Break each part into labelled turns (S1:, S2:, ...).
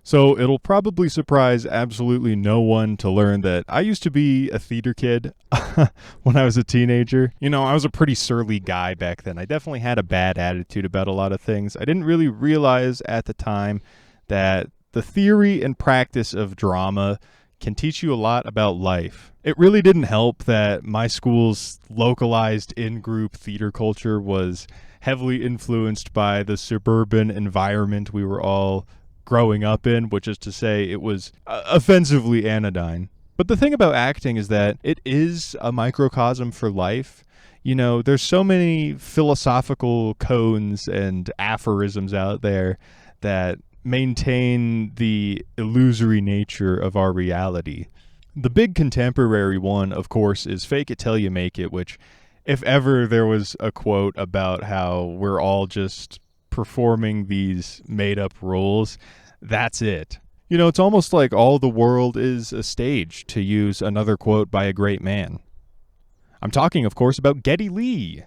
S1: So it'll probably surprise absolutely no one to learn that I used to be a theater kid when I was a teenager. You know, I was a pretty surly guy back then. I definitely had a bad attitude about a lot of things. I didn't really realize at the time that the theory and practice of drama can teach you a lot about life. It really didn't help that my school's localized in-group theater culture was heavily influenced by the suburban environment we were all growing up in, which is to say it was offensively anodyne. But the thing about acting is that it is a microcosm for life. You know, there's so many philosophical cones and aphorisms out there that maintain the illusory nature of our reality. The big contemporary one, of course, is fake it till you make it, which, if ever there was a quote about how we're all just performing these made-up roles, that's it. You know, it's almost like all the world is a stage, to use another quote by a great man. I'm talking, of course, about Geddy Lee.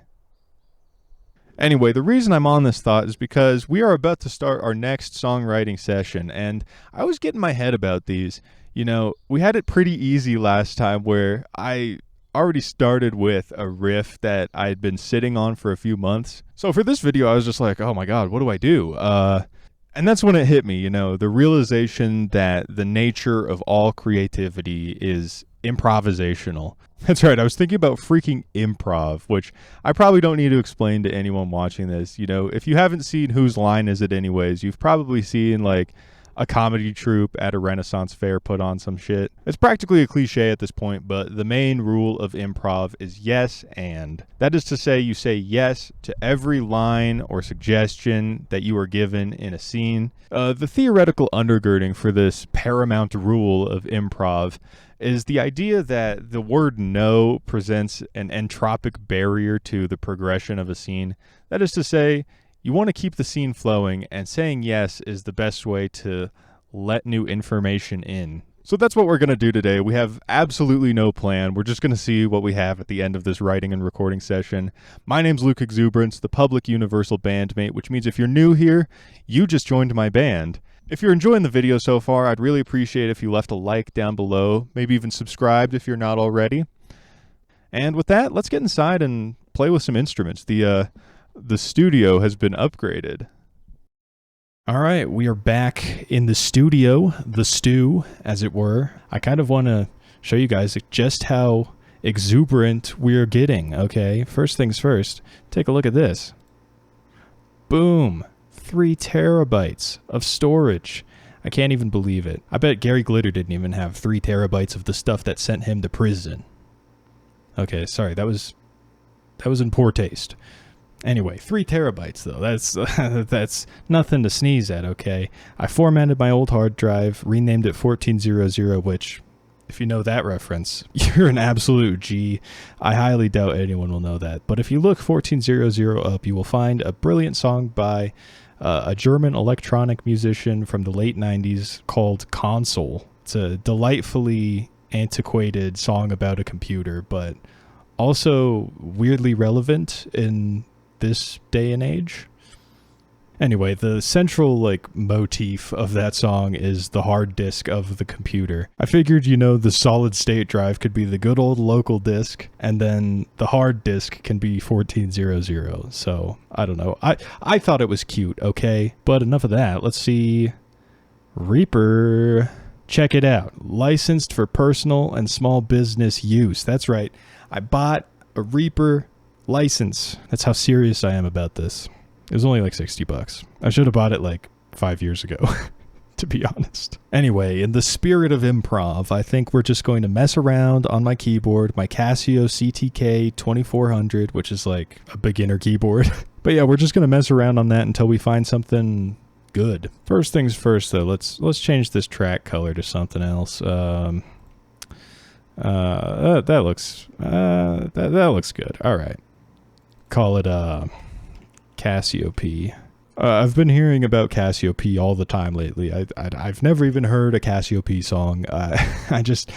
S1: Anyway, the reason I'm on this thought is because we are about to start our next songwriting session, and I was getting my head about these. You know, we had it pretty easy last time where I already started with a riff that I had been sitting on for a few months. So for this video, I was just like, oh my God, what do I do? And that's when it hit me, you know, the realization that the nature of all creativity is improvisational. That's right, I was thinking about freaking improv, which I probably don't need to explain to anyone watching this. You know, if you haven't seen Whose Line Is It Anyways, you've probably seen like a comedy troupe at a Renaissance fair put on some shit. It's practically a cliche at this point, but the main rule of improv is yes and. That is to say, you say yes to every line or suggestion that you are given in a scene. The theoretical undergirding for this paramount rule of improv is the idea that the word no presents an entropic barrier to the progression of a scene. That is to say, you want to keep the scene flowing, and saying yes is the best way to let new information in. So that's what we're going to do today. We have absolutely no plan. We're just going to see what we have at the end of this writing and recording session. My name's Luke.exuberance, the public universal bandmate, which means if you're new here, you just joined my band. If you're enjoying the video so far, I'd really appreciate if you left a like down below, maybe even subscribed if you're not already. And with that, let's get inside and play with some instruments. The studio has been upgraded. All right, we are back in the studio, the stew, as it were. I kind of want to show you guys just how exuberant we're getting, okay? First things first, take a look at this. Boom, 3 terabytes of storage. I can't even believe it. I bet Gary Glitter didn't even have 3 terabytes of the stuff that sent him to prison. Okay, sorry, that was in poor taste. Anyway, 3 terabytes though, that's nothing to sneeze at, okay? I formatted my old hard drive, renamed it 1400, which, if you know that reference, you're an absolute G. I highly doubt anyone will know that. But if you look 1400 up, you will find a brilliant song by a German electronic musician from the late 90s called Console. It's a delightfully antiquated song about a computer, but also weirdly relevant in this day and age. Anyway, the central motif of that song is the hard disk of the computer. I figured, you know, the solid state drive could be the good old local disk, and then the hard disk can be 1400. So I don't know. I thought it was cute, okay? But enough of that. Let's see. Reaper. Check it out. Licensed for personal and small business use. That's right. I bought a Reaper license. That's how serious I am about this. It was only like $60. I should have bought it like 5 years ago, to be honest. Anyway, in the spirit of improv, I think we're just going to mess around on my keyboard, my Casio CTK 2400, which is like a beginner keyboard. But yeah, we're just going to mess around on that until we find something good. First things first, though, let's change this track color to something else. That looks good. All right. Call it Cassiope. I've been hearing about Cassiope all the time lately. I've never even heard a Cassiope song. I just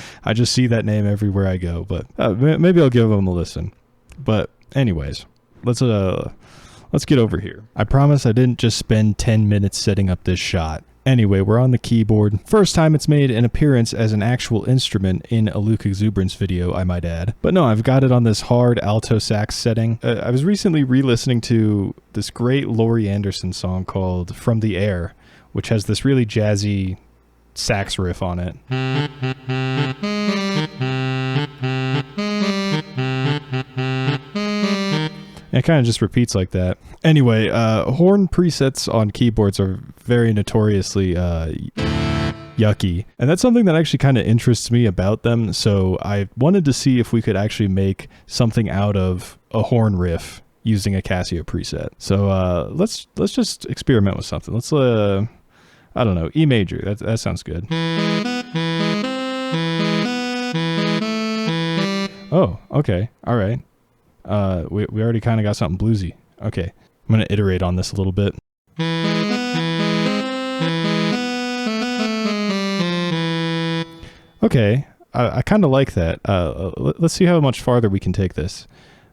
S1: see that name everywhere I go. But maybe I'll give them a listen. But anyways, let's get over here. I promise I didn't just spend 10 minutes setting up this shot. Anyway, we're on the keyboard. First time it's made an appearance as an actual instrument in a Luke Exuberance video, I might add. But no, I've got it on this hard alto sax setting. I was recently re-listening to this great Laurie Anderson song called From the Air, which has this really jazzy sax riff on it. It kind of just repeats like that. Anyway, horn presets on keyboards are very notoriously yucky. And that's something that actually kind of interests me about them. So I wanted to see if we could actually make something out of a horn riff using a Casio preset. So let's just experiment with something. Let's, I don't know, E major. That sounds good. Oh, okay. All right. We already kind of got something bluesy. Okay, I'm going to iterate on this a little bit. Okay, I kind of like that. Let's see how much farther we can take this.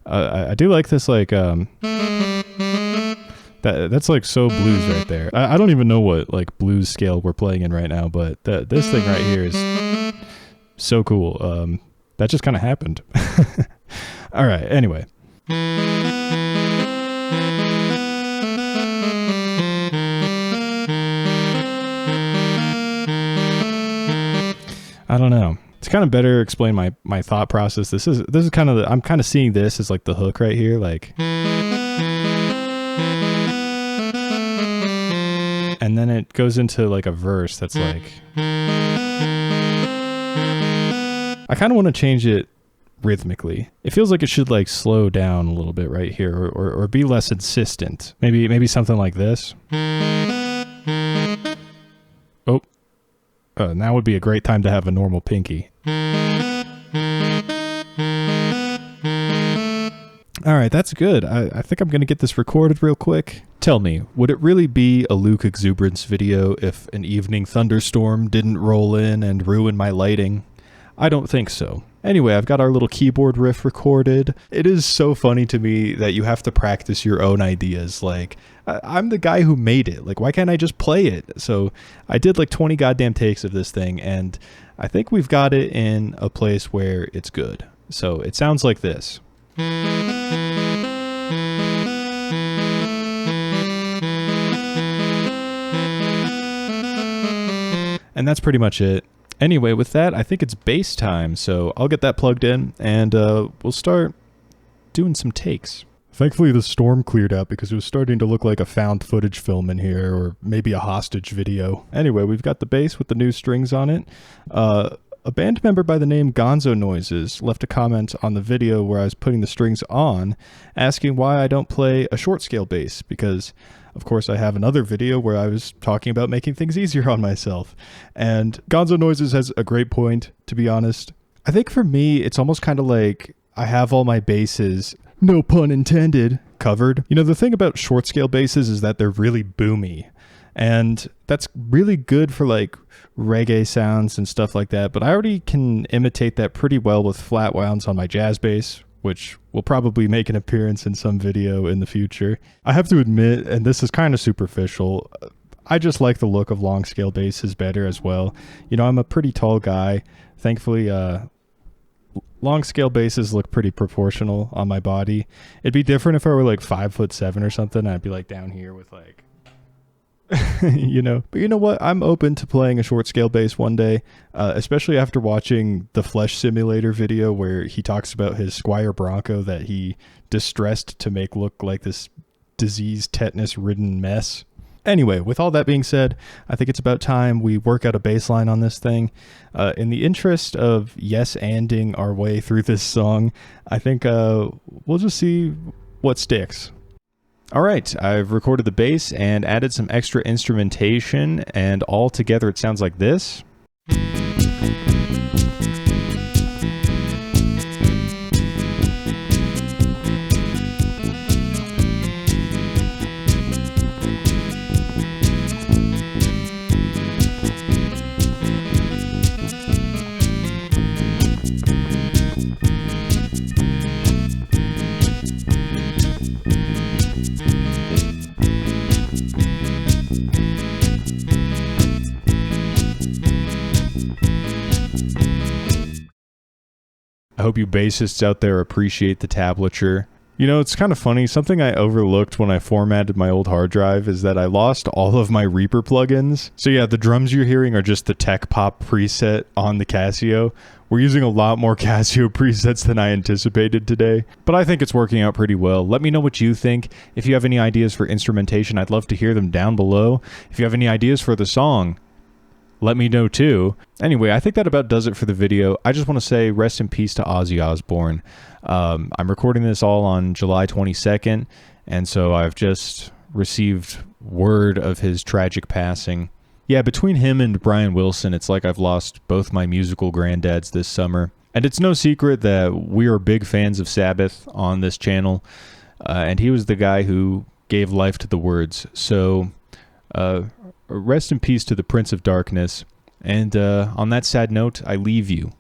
S1: I do like this, like, that's like so blues right there. I don't even know what, like, blues scale we're playing in right now, but this thing right here is so cool. That just kind of happened. All right, anyway. I don't know. To kind of better explain my thought process, this is kind of I'm kind of seeing this as like the hook right here, like, and then it goes into like a verse that's like, I kind of want to change it rhythmically. It feels like it should like slow down a little bit right here, or be less insistent. Maybe something like this. Oh, now would be a great time to have a normal pinky. All right, that's good. I think I'm gonna get this recorded real quick. Tell me, would it really be a Luke Exuberance video if an evening thunderstorm didn't roll in and ruin my lighting? I don't think so. Anyway, I've got our little keyboard riff recorded. It is so funny to me that you have to practice your own ideas. Like, I'm the guy who made it. Like, why can't I just play it? So I did like 20 goddamn takes of this thing, and I think we've got it in a place where it's good. So it sounds like this. And that's pretty much it. Anyway, with that, I think it's bass time, so I'll get that plugged in, and we'll start doing some takes. Thankfully, the storm cleared out because it was starting to look like a found footage film in here, or maybe a hostage video. Anyway, we've got the bass with the new strings on it. A band member by the name Gonzo Noises left a comment on the video where I was putting the strings on, asking why I don't play a short scale bass, because of course I have another video where I was talking about making things easier on myself. And Gonzo Noises has a great point, to be honest. I think for me, it's almost kind of like I have all my bases, no pun intended, covered. You know, the thing about short scale basses is that they're really boomy. And that's really good for like reggae sounds and stuff like that. But I already can imitate that pretty well with flat wounds on my jazz bass, which will probably make an appearance in some video in the future. I have to admit, and this is kind of superficial, I just like the look of long scale basses better as well. You know, I'm a pretty tall guy. Thankfully, long scale basses look pretty proportional on my body. It'd be different if I were like 5'7" or something. I'd be like down here with like, you know. But you know what? I'm open to playing a short scale bass one day, especially after watching the Flesh Simulator video where he talks about his Squire Bronco that he distressed to make look like this disease tetanus ridden mess. Anyway, with all that being said, I think it's about time we work out a bass line on this thing. In the interest of yes-anding our way through this song, I think we'll just see what sticks. All right, I've recorded the bass and added some extra instrumentation, and all together it sounds like this. I hope you bassists out there appreciate the tablature. You know, it's kind of funny. Something I overlooked when I formatted my old hard drive is that I lost all of my Reaper plugins. So yeah, the drums you're hearing are just the Tech Pop preset on the Casio. We're using a lot more Casio presets than I anticipated today, but I think it's working out pretty well. Let me know what you think. If you have any ideas for instrumentation, I'd love to hear them down below. If you have any ideas for the song, let me know too. Anyway, I think that about does it for the video. I just want to say rest in peace to Ozzy Osbourne. I'm recording this all on July 22nd, and so I've just received word of his tragic passing. Yeah, between him and Brian Wilson, it's like I've lost both my musical granddads this summer. And it's no secret that we are big fans of Sabbath on this channel, and he was the guy who gave life to the Words. So, rest in peace to the Prince of Darkness, and on that sad note, I leave you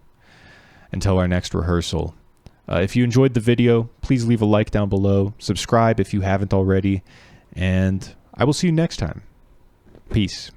S1: until our next rehearsal. If you enjoyed the video, please leave a like down below, subscribe if you haven't already, and I will see you next time. Peace.